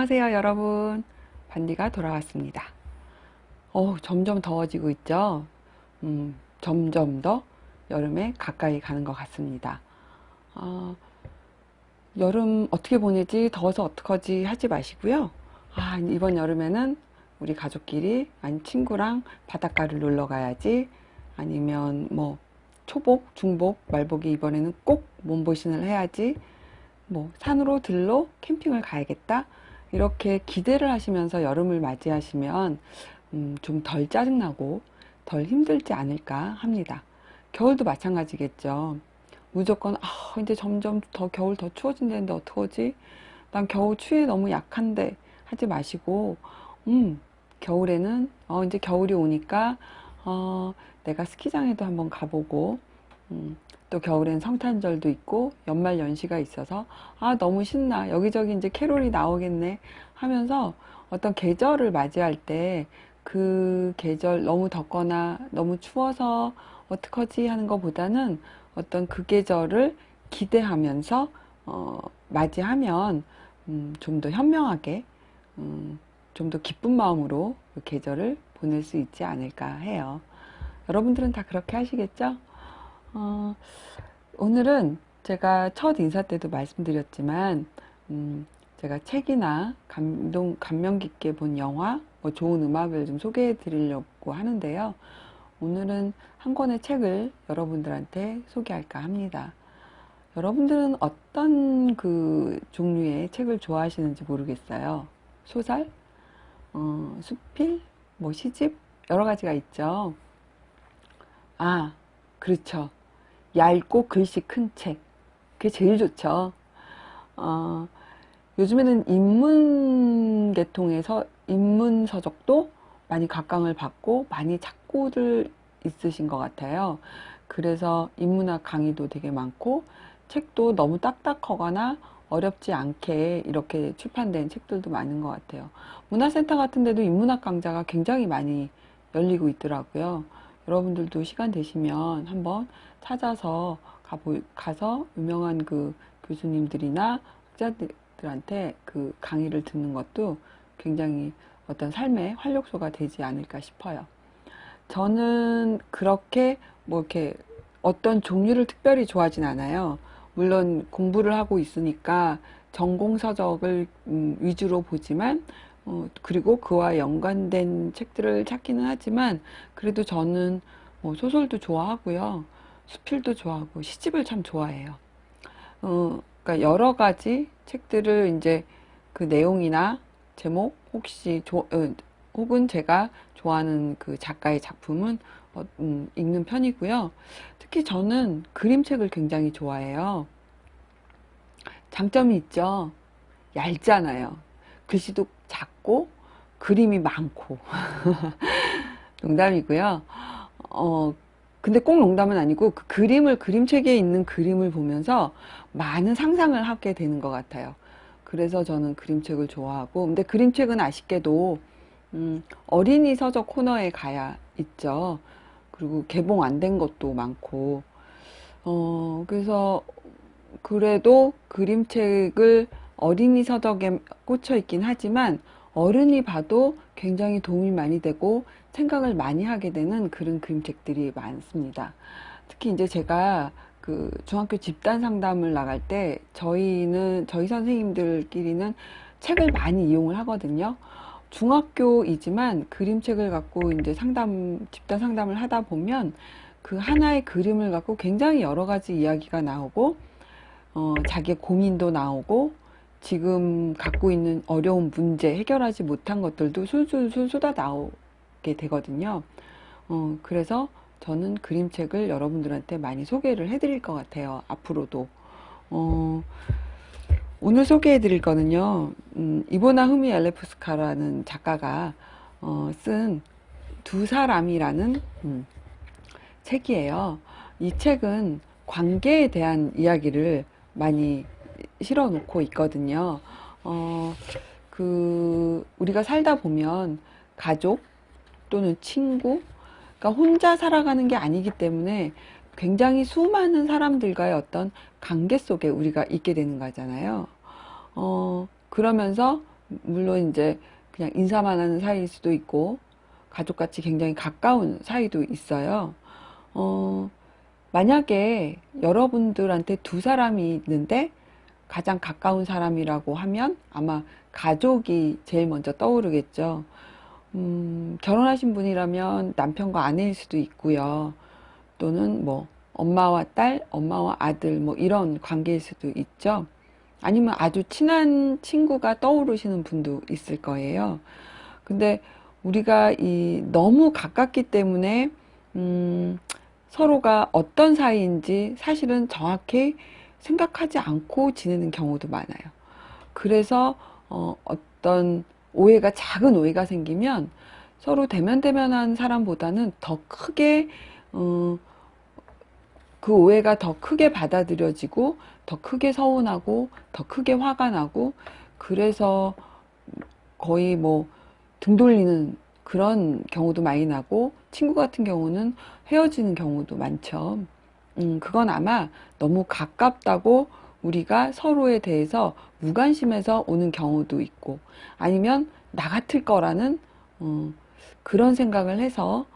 안녕하세요 여러분, 반디가 돌아왔습니다. 점점 더워지고 있죠. 점점 더 여름에 가까이 가는 것 같습니다. 여름 어떻게 보내지, 더워서 어떡하지 하지 마시고요. 이번 여름에는 우리 가족끼리 아니 친구랑 바닷가를 놀러 가야지, 아니면 뭐 초복, 중복, 말복이 이번에는 꼭 몸보신을 해야지, 뭐 산으로 들러 캠핑을 가야겠다, 이렇게 기대를 하시면서 여름을 맞이하시면 좀 덜 짜증나고 덜 힘들지 않을까 합니다. 겨울도 마찬가지겠죠. 무조건 이제 점점 더 겨울 더 추워진다는데 어떡하지? 난 겨울 추위에 너무 약한데 하지 마시고, 겨울에는 이제 겨울이 오니까 내가 스키장에도 한번 가보고, 또 겨울엔 성탄절도 있고 연말 연시가 있어서 너무 신나, 여기저기 이제 캐롤이 나오겠네 하면서 어떤 계절을 맞이할 때 그 계절 너무 덥거나 너무 추워서 어떡하지 하는 것보다는 어떤 그 계절을 기대하면서 맞이하면 좀 더 현명하게, 좀 더 기쁜 마음으로 그 계절을 보낼 수 있지 않을까 해요. 여러분들은 다 그렇게 하시겠죠? 오늘은 제가 첫 인사 때도 말씀드렸지만, 제가 책이나 감명 깊게 본 영화, 뭐 좋은 음악을 좀 소개해 드리려고 하는데요. 오늘은 한 권의 책을 여러분들한테 소개할까 합니다. 여러분들은 어떤 그 종류의 책을 좋아하시는지 모르겠어요. 소설, 수필, 뭐 시집, 여러 가지가 있죠. 그렇죠. 얇고 글씨 큰 책. 그게 제일 좋죠. 요즘에는 인문 계통에서 인문 서적도 많이 각광을 받고 많이 찾고들 있으신 것 같아요. 그래서 인문학 강의도 되게 많고, 책도 너무 딱딱하거나 어렵지 않게 이렇게 출판된 책들도 많은 것 같아요. 문화센터 같은 데도 인문학 강좌가 굉장히 많이 열리고 있더라고요. 여러분들도 시간 되시면 한번 찾아서 가서 유명한 그 교수님들이나 학자들한테 그 강의를 듣는 것도 굉장히 어떤 삶의 활력소가 되지 않을까 싶어요. 저는 그렇게 뭐 이렇게 어떤 종류를 특별히 좋아하진 않아요. 물론 공부를 하고 있으니까 전공 서적을 위주로 보지만, 그리고 그와 연관된 책들을 찾기는 하지만, 그래도 저는 뭐 소설도 좋아하고요, 수필도 좋아하고 시집을 참 좋아해요. 그러니까 여러 가지 책들을 이제 그 내용이나 제목 혹은 제가 좋아하는 그 작가의 작품은 읽는 편이고요. 특히 저는 그림책을 굉장히 좋아해요. 장점이 있죠. 얇잖아요. 글씨도 작고 그림이 많고. 농담이고요. 근데 꼭 농담은 아니고, 그 그림책에 있는 그림을 보면서 많은 상상을 하게 되는 것 같아요. 그래서 저는 그림책을 좋아하고, 근데 그림책은 아쉽게도 어린이 서적 코너에 가야 있죠. 그리고 개봉 안 된 것도 많고, 그래서 그래도 그림책을 어린이 서적에 꽂혀 있긴 하지만, 어른이 봐도 굉장히 도움이 많이 되고 생각을 많이 하게 되는 그런 그림책들이 많습니다. 특히 이제 제가 그 중학교 집단 상담을 나갈 때 저희 선생님들끼리는 책을 많이 이용을 하거든요. 중학교이지만 그림책을 갖고 이제 집단 상담을 하다 보면 그 하나의 그림을 갖고 굉장히 여러 가지 이야기가 나오고, 자기의 고민도 나오고, 지금 갖고 있는 어려운 문제, 해결하지 못한 것들도 술술술 쏟아 나오게 되거든요. 그래서 저는 그림책을 여러분들한테 많이 소개를 해드릴 것 같아요. 앞으로도. 오늘 소개해드릴 거는요, 이보나 흐미 엘레프스카라는 작가가 쓴 두 사람이라는 책이에요. 이 책은 관계에 대한 이야기를 많이 실어 놓고 있거든요. 우리가 살다 보면 가족 또는 친구, 그러니까 혼자 살아가는 게 아니기 때문에 굉장히 수많은 사람들과의 어떤 관계 속에 우리가 있게 되는 거잖아요. 그러면서 물론 이제 그냥 인사만 하는 사이일 수도 있고, 가족같이 굉장히 가까운 사이도 있어요. 만약에 여러분들한테 두 사람이 있는데 가장 가까운 사람이라고 하면 아마 가족이 제일 먼저 떠오르겠죠. 결혼하신 분이라면 남편과 아내일 수도 있고요. 또는 뭐 엄마와 딸, 엄마와 아들 뭐 이런 관계일 수도 있죠. 아니면 아주 친한 친구가 떠오르시는 분도 있을 거예요. 근데 우리가 너무 가깝기 때문에 서로가 어떤 사이인지 사실은 정확히 생각하지 않고 지내는 경우도 많아요. 그래서 어떤 오해가, 작은 오해가 생기면 서로 대면대면한 사람보다는 더 크게 그 오해가 더 크게 받아들여지고 더 크게 서운하고 더 크게 화가 나고, 그래서 거의 뭐 등 돌리는 그런 경우도 많이 나고, 친구 같은 경우는 헤어지는 경우도 많죠. 그건 아마 너무 가깝다고 우리가 서로에 대해서 무관심해서 오는 경우도 있고, 아니면 나 같을 거라는 그런 생각을 해서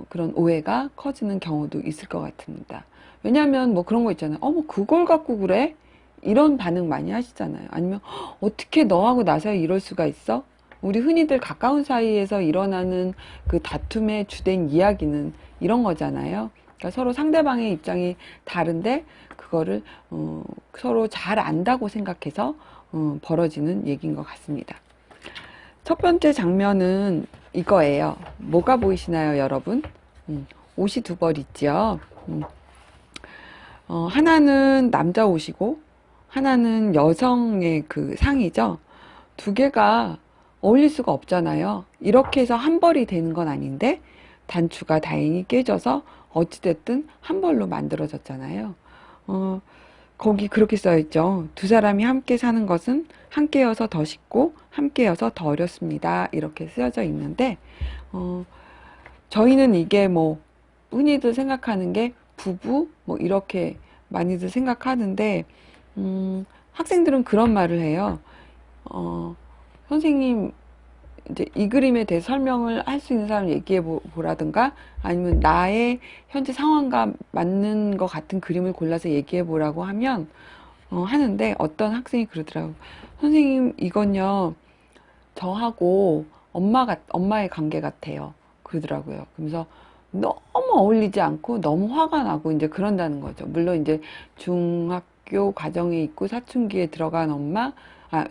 그런 오해가 커지는 경우도 있을 것 같습니다. 왜냐하면 뭐 그런 거 있잖아요. 뭐 그걸 갖고 그래? 이런 반응 많이 하시잖아요. 아니면 어떻게 너하고 나 사이 이럴 수가 있어? 우리 흔히들 가까운 사이에서 일어나는 그 다툼의 주된 이야기는 이런 거잖아요. 그러니까 서로 상대방의 입장이 다른데 그거를 서로 잘 안다고 생각해서 벌어지는 얘기인 것 같습니다. 첫 번째 장면은 이거예요. 뭐가 보이시나요, 여러분? 옷이 두 벌 있죠. 하나는 남자 옷이고 하나는 여성의 그 상이죠. 두 개가 어울릴 수가 없잖아요. 이렇게 해서 한 벌이 되는 건 아닌데 단추가 다행히 깨져서 어찌됐든 한 벌로 만들어졌잖아요. 거기 그렇게 써있죠. 두 사람이 함께 사는 것은 함께여서 더 쉽고 함께여서 더 어렵습니다. 이렇게 쓰여져 있는데 저희는 이게 뭐 흔히들 생각하는 게 부부 뭐 이렇게 많이들 생각하는데 학생들은 그런 말을 해요. 선생님, 이제 이 그림에 대해 설명을 할 수 있는 사람 얘기해 보라든가, 아니면 나의 현재 상황과 맞는 것 같은 그림을 골라서 얘기해 보라고 하면 하는데, 어떤 학생이 그러더라고요. 선생님, 이건요 저하고 엄마의 관계 같아요. 그러더라고요. 그러면서 너무 어울리지 않고 너무 화가 나고 이제 그런다는 거죠. 물론 이제 중학교 과정에 있고 사춘기에 들어간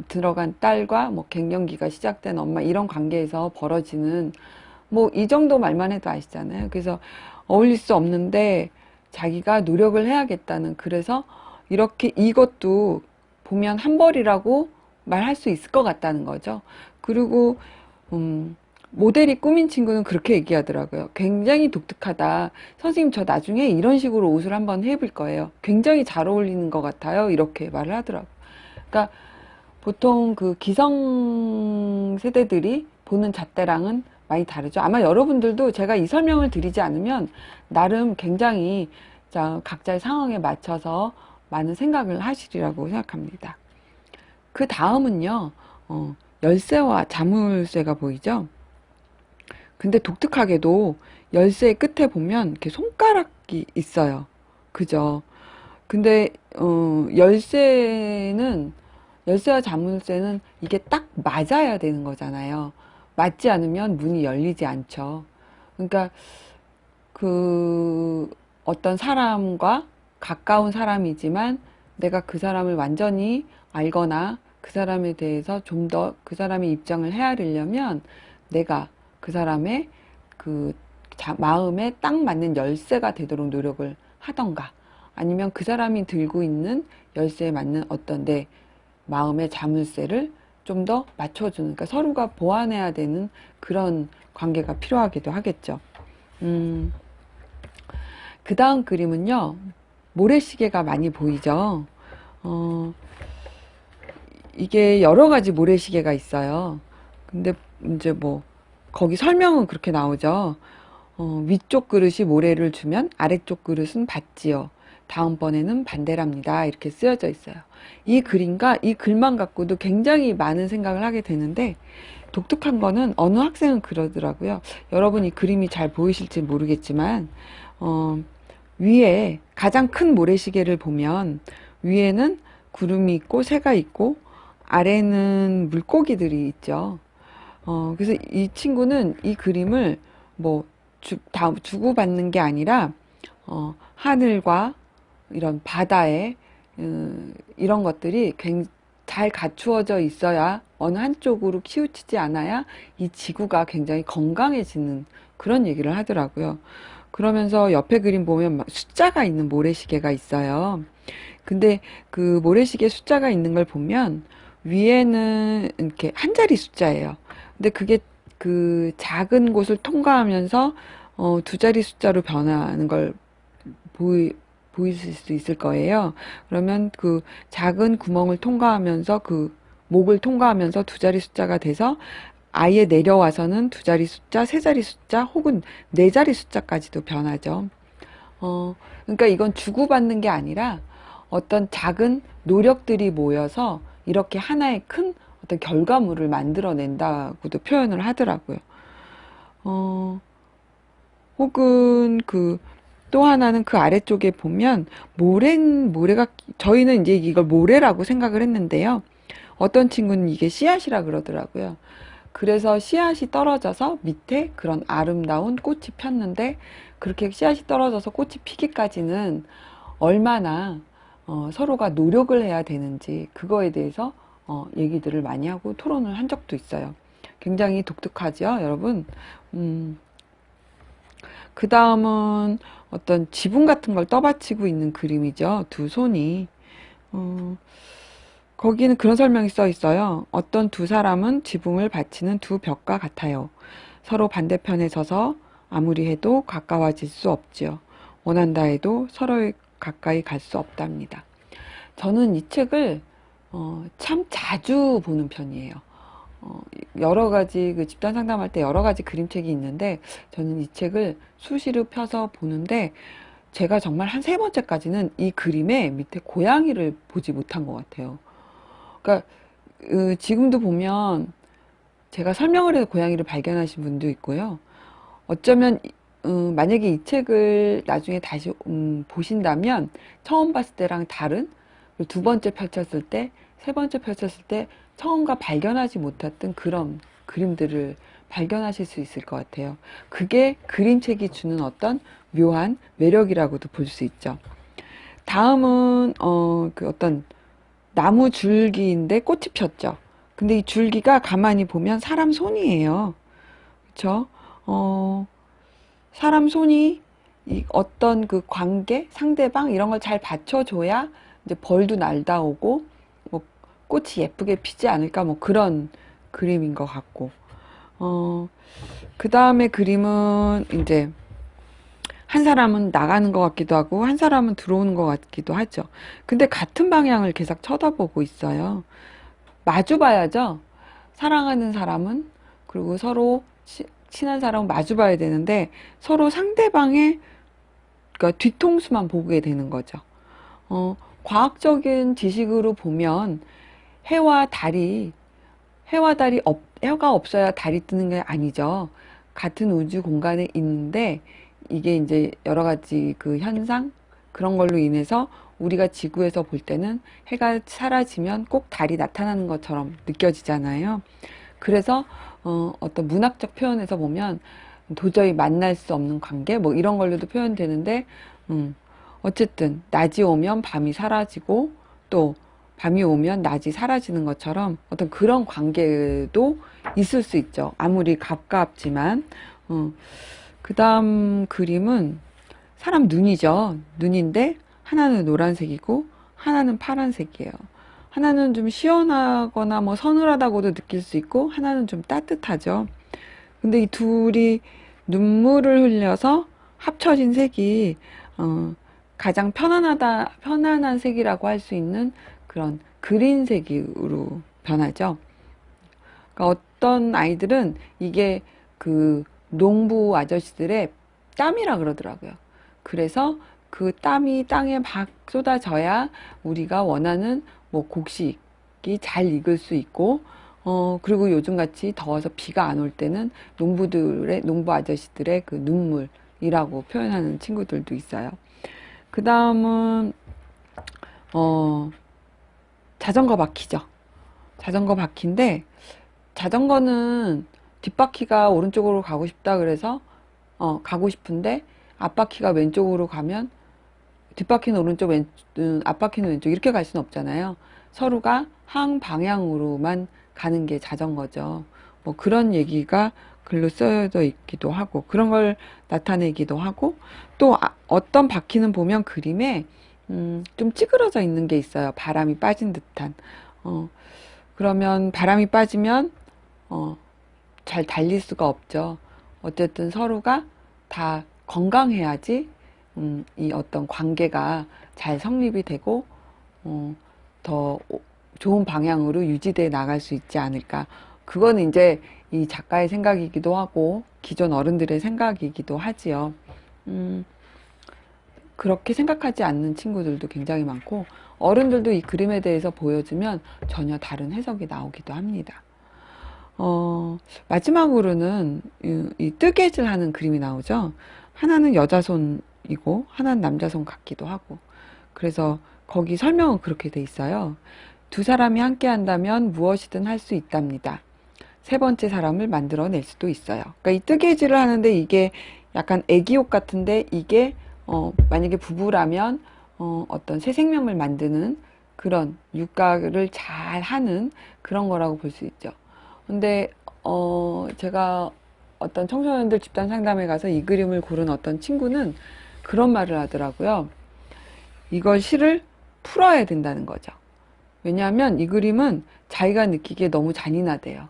들어간 딸과 뭐 갱년기가 시작된 엄마, 이런 관계에서 벌어지는 뭐 이 정도 말만 해도 아시잖아요. 그래서 어울릴 수 없는데 자기가 노력을 해야겠다는, 그래서 이렇게 이것도 보면 한 벌이라고 말할 수 있을 것 같다는 거죠. 그리고 모델이 꾸민 친구는 그렇게 얘기하더라고요. 굉장히 독특하다. 선생님, 저 나중에 이런 식으로 옷을 한번 해볼 거예요. 굉장히 잘 어울리는 것 같아요. 이렇게 말을 하더라고요. 그러니까 보통 그 기성 세대들이 보는 잣대랑은 많이 다르죠. 아마 여러분들도 제가 이 설명을 드리지 않으면 나름 굉장히 각자의 상황에 맞춰서 많은 생각을 하시리라고 생각합니다. 그 다음은요, 열쇠와 자물쇠가 보이죠? 근데 독특하게도 열쇠의 끝에 보면 이렇게 손가락이 있어요. 그죠? 근데 열쇠와 자물쇠는 이게 딱 맞아야 되는 거잖아요. 맞지 않으면 문이 열리지 않죠. 그러니까 그 어떤 사람과 가까운 사람이지만 내가 그 사람을 완전히 알거나 그 사람에 대해서 좀 더 그 사람의 입장을 헤아리려면 내가 그 사람의 그 마음에 딱 맞는 열쇠가 되도록 노력을 하던가, 아니면 그 사람이 들고 있는 열쇠에 맞는 어떤 내 마음의 자물쇠를 좀 더 맞춰주는, 그러니까 서로가 보완해야 되는 그런 관계가 필요하기도 하겠죠. 그 다음 그림은요, 모래시계가 많이 보이죠. 이게 여러 가지 모래시계가 있어요. 근데 이제 뭐 거기 설명은 그렇게 나오죠. 위쪽 그릇이 모래를 주면 아래쪽 그릇은 받지요. 다음번에는 반대랍니다. 이렇게 쓰여져 있어요. 이 그림과 이 글만 갖고도 굉장히 많은 생각을 하게 되는데, 독특한 거는 어느 학생은 그러더라고요. 여러분 이 그림이 잘 보이실지 모르겠지만 위에 가장 큰 모래시계를 보면 위에는 구름이 있고 새가 있고 아래는 물고기들이 있죠. 그래서 이 친구는 이 그림을 뭐 주고받는 게 아니라 하늘과 이런 바다에 이런 것들이 굉장히 잘 갖추어져 있어야, 어느 한쪽으로 치우치지 않아야 이 지구가 굉장히 건강해지는 그런 얘기를 하더라고요. 그러면서 옆에 그림 보면 막 숫자가 있는 모래시계가 있어요. 근데 그 모래시계 숫자가 있는 걸 보면 위에는 이렇게 한 자리 숫자예요. 근데 그게 그 작은 곳을 통과하면서 두 자리 숫자로 변하는 걸 보이실 수 있을 거예요. 그러면 그 작은 구멍을 통과하면서 그 목을 통과하면서 두 자리 숫자가 돼서 아예 내려와서는 두 자리 숫자, 세 자리 숫자 혹은 네 자리 숫자까지도 변하죠. 그러니까 이건 주고받는 게 아니라 어떤 작은 노력들이 모여서 이렇게 하나의 큰 어떤 결과물을 만들어낸다고도 표현을 하더라고요. 혹은 또 하나는 그 아래쪽에 보면 모래가, 저희는 이제 이걸 모래라고 생각을 했는데요. 어떤 친구는 이게 씨앗이라 그러더라고요. 그래서 씨앗이 떨어져서 밑에 그런 아름다운 꽃이 폈는데, 그렇게 씨앗이 떨어져서 꽃이 피기까지는 얼마나 서로가 노력을 해야 되는지 그거에 대해서 얘기들을 많이 하고 토론을 한 적도 있어요. 굉장히 독특하죠, 여러분. 그 다음은 어떤 지붕 같은 걸 떠받치고 있는 그림이죠. 두 손이. 거기는 그런 설명이 써 있어요. 어떤 두 사람은 지붕을 받치는 두 벽과 같아요. 서로 반대편에 서서 아무리 해도 가까워질 수 없지요. 원한다 해도 서로 가까이 갈 수 없답니다. 저는 이 책을 참 자주 보는 편이에요. 여러 가지 그 집단 상담할 때 여러 가지 그림책이 있는데, 저는 이 책을 수시로 펴서 보는데, 제가 정말 한 세 번째까지는 이 그림의 밑에 고양이를 보지 못한 것 같아요. 그러니까 지금도 보면 제가 설명을 해서 고양이를 발견하신 분도 있고요. 어쩌면 만약에 이 책을 나중에 다시 보신다면 처음 봤을 때랑 다른, 두 번째 펼쳤을 때, 세 번째 펼쳤을 때 처음과 발견하지 못했던 그런 그림들을 발견하실 수 있을 것 같아요. 그게 그림책이 주는 어떤 묘한 매력이라고도 볼 수 있죠. 다음은 그 어떤 나무 줄기인데 꽃이 폈죠. 근데 이 줄기가 가만히 보면 사람 손이에요. 그쵸? 사람 손이 이 어떤 그 관계, 상대방 이런 걸 잘 받쳐줘야 이제 벌도 날다오고 뭐 꽃이 예쁘게 피지 않을까, 뭐 그런 그림인 것 같고. 그 다음에 그림은 이제 한 사람은 나가는 것 같기도 하고 한 사람은 들어오는 것 같기도 하죠. 근데 같은 방향을 계속 쳐다보고 있어요. 마주 봐야죠. 사랑하는 사람은, 그리고 서로 친한 사람은 마주 봐야 되는데 서로 상대방의, 그러니까 뒤통수만 보게 되는 거죠. 과학적인 지식으로 보면 해와 달이, 해가 없어야 달이 뜨는 게 아니죠. 같은 우주 공간에 있는데 이게 이제 여러 가지 그 현상, 그런 걸로 인해서 우리가 지구에서 볼 때는 해가 사라지면 꼭 달이 나타나는 것처럼 느껴지잖아요. 그래서 어떤 문학적 표현에서 보면 도저히 만날 수 없는 관계, 뭐 이런 걸로도 표현되는데, 어쨌든 낮이 오면 밤이 사라지고 또 밤이 오면 낮이 사라지는 것처럼 어떤 그런 관계도 있을 수 있죠. 아무리 가깝지만. 그 다음 그림은 사람 눈이죠. 눈인데 하나는 노란색이고 하나는 파란색이에요. 하나는 좀 시원하거나 뭐 서늘하다고도 느낄 수 있고 하나는 좀 따뜻하죠. 근데 이 둘이 눈물을 흘려서 합쳐진 색이 가장 편안한 색이라고 할 수 있는 그런 그린색으로 변하죠. 그러니까 어떤 아이들은 이게 그 농부 아저씨들의 땀이라 그러더라고요. 그래서 그 땀이 땅에 막 쏟아져야 우리가 원하는 뭐 곡식이 잘 익을 수 있고, 그리고 요즘같이 더워서 비가 안 올 때는 농부 아저씨들의 그 눈물이라고 표현하는 친구들도 있어요. 그 다음은, 자전거 바퀴죠. 자전거 바퀴인데, 자전거는 뒷바퀴가 오른쪽으로 가고 싶다 그래서, 가고 싶은데, 앞바퀴가 왼쪽으로 가면, 뒷바퀴는 오른쪽, 앞바퀴는 왼쪽, 이렇게 갈 수는 없잖아요. 서로가 항방향으로만 가는 게 자전거죠. 뭐 그런 얘기가 글로 쓰여져 있기도 하고, 그런 걸 나타내기도 하고, 또 어떤 바퀴는 보면 그림에 좀 찌그러져 있는 게 있어요. 바람이 빠진 듯한. 그러면 바람이 빠지면 잘 달릴 수가 없죠. 어쨌든 서로가 다 건강해야지 이 어떤 관계가 잘 성립이 되고 더 좋은 방향으로 유지돼 나갈 수 있지 않을까. 그거는 이제 이 작가의 생각이기도 하고 기존 어른들의 생각이기도 하지요. 그렇게 생각하지 않는 친구들도 굉장히 많고, 어른들도 이 그림에 대해서 보여주면 전혀 다른 해석이 나오기도 합니다. 마지막으로는 이 뜨개질 하는 그림이 나오죠. 하나는 여자 손이고 하나는 남자 손 같기도 하고, 그래서 거기 설명은 그렇게 돼 있어요. 두 사람이 함께 한다면 무엇이든 할 수 있답니다. 세 번째 사람을 만들어낼 수도 있어요. 그러니까 이 뜨개질을 하는데 이게 약간 애기옷 같은데, 이게 만약에 부부라면 어떤 새 생명을 만드는 그런 육가를 잘 하는 그런 거라고 볼 수 있죠. 근데 제가 어떤 청소년들 집단 상담에 가서 이 그림을 고른 어떤 친구는 그런 말을 하더라고요. 이걸 시를 풀어야 된다는 거죠. 왜냐하면 이 그림은 자기가 느끼기에 너무 잔인하대요.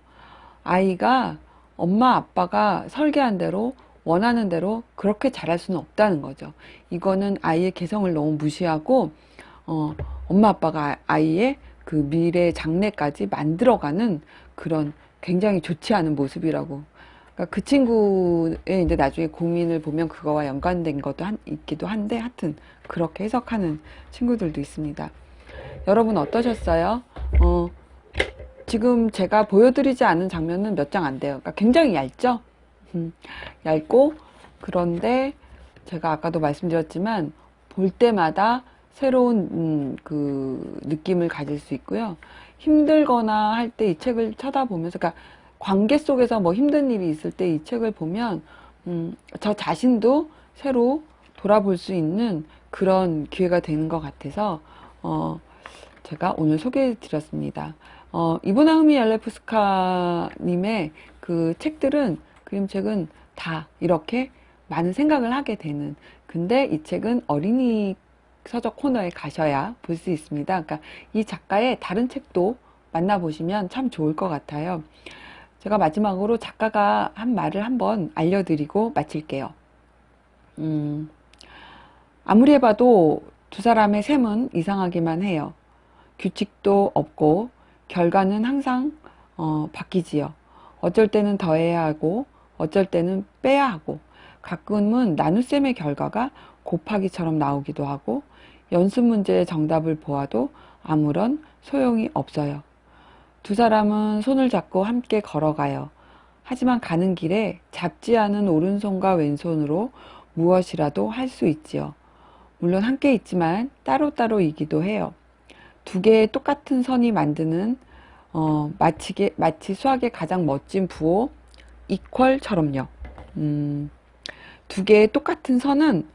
아이가 엄마 아빠가 설계한 대로 원하는 대로 그렇게 잘할 수는 없다는 거죠. 이거는 아이의 개성을 너무 무시하고 엄마 아빠가 아이의 그 미래 장래까지 만들어가는 그런 굉장히 좋지 않은 모습이라고. 그러니까 그 친구의 이제 나중에 고민을 보면 그거와 연관된 것도 있기도 한데, 하여튼 그렇게 해석하는 친구들도 있습니다. 여러분 어떠셨어요? 지금 제가 보여드리지 않은 장면은 몇 장 안 돼요. 그러니까 굉장히 얇죠? 얇고, 그런데 제가 아까도 말씀드렸지만 볼 때마다 새로운 그 느낌을 가질 수 있고요. 힘들거나 할 때 이 책을 쳐다보면서, 그러니까 관계 속에서 뭐 힘든 일이 있을 때 이 책을 보면 저 자신도 새로 돌아볼 수 있는 그런 기회가 되는 것 같아서 제가 오늘 소개해 드렸습니다. 이브나 흐미 얄레프스카님의 그 책들은, 그림책은 다 이렇게 많은 생각을 하게 되는, 근데 이 책은 어린이 서적 코너에 가셔야 볼 수 있습니다. 그러니까 이 작가의 다른 책도 만나보시면 참 좋을 것 같아요. 제가 마지막으로 작가가 한 말을 한번 알려드리고 마칠게요. 아무리 해봐도 두 사람의 셈은 이상하기만 해요. 규칙도 없고 결과는 항상 바뀌지요. 어쩔 때는 더해야 하고 어쩔 때는 빼야 하고, 가끔은 나눗셈의 결과가 곱하기처럼 나오기도 하고, 연습 문제의 정답을 보아도 아무런 소용이 없어요. 두 사람은 손을 잡고 함께 걸어가요. 하지만 가는 길에 잡지 않은 오른손과 왼손으로 무엇이라도 할 수 있지요. 물론 함께 있지만 따로따로이기도 해요. 두 개의 똑같은 선이 만드는 마치 수학의 가장 멋진 부호 이퀄처럼요. 두 개의 똑같은 선은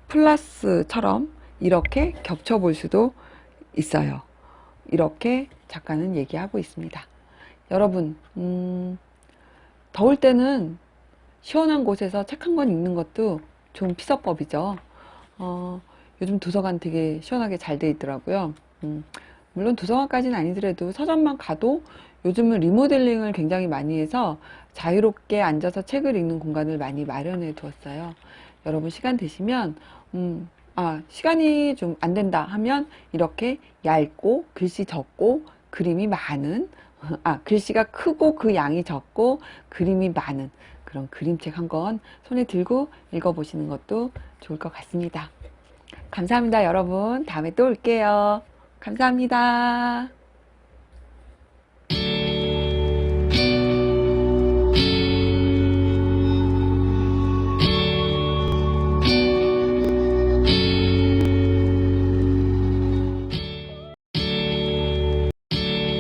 플러스처럼 이렇게 겹쳐볼 수도 있어요. 이렇게 작가는 얘기하고 있습니다. 여러분, 더울 때는 시원한 곳에서 책 한 권 읽는 것도 좋은 피서법이죠. 요즘 도서관 되게 시원하게 잘 돼 있더라고요. 물론 도서관까지는 아니더라도 서점만 가도 요즘은 리모델링을 굉장히 많이 해서 자유롭게 앉아서 책을 읽는 공간을 많이 마련해 두었어요. 여러분 시간 되시면 시간이 좀 안 된다 하면 이렇게 얇고 글씨 적고 그림이 많은, 글씨가 크고 그 양이 적고 그림이 많은 그런 그림책 한 권 손에 들고 읽어보시는 것도 좋을 것 같습니다. 감사합니다, 여러분. 다음에 또 올게요. 감사합니다.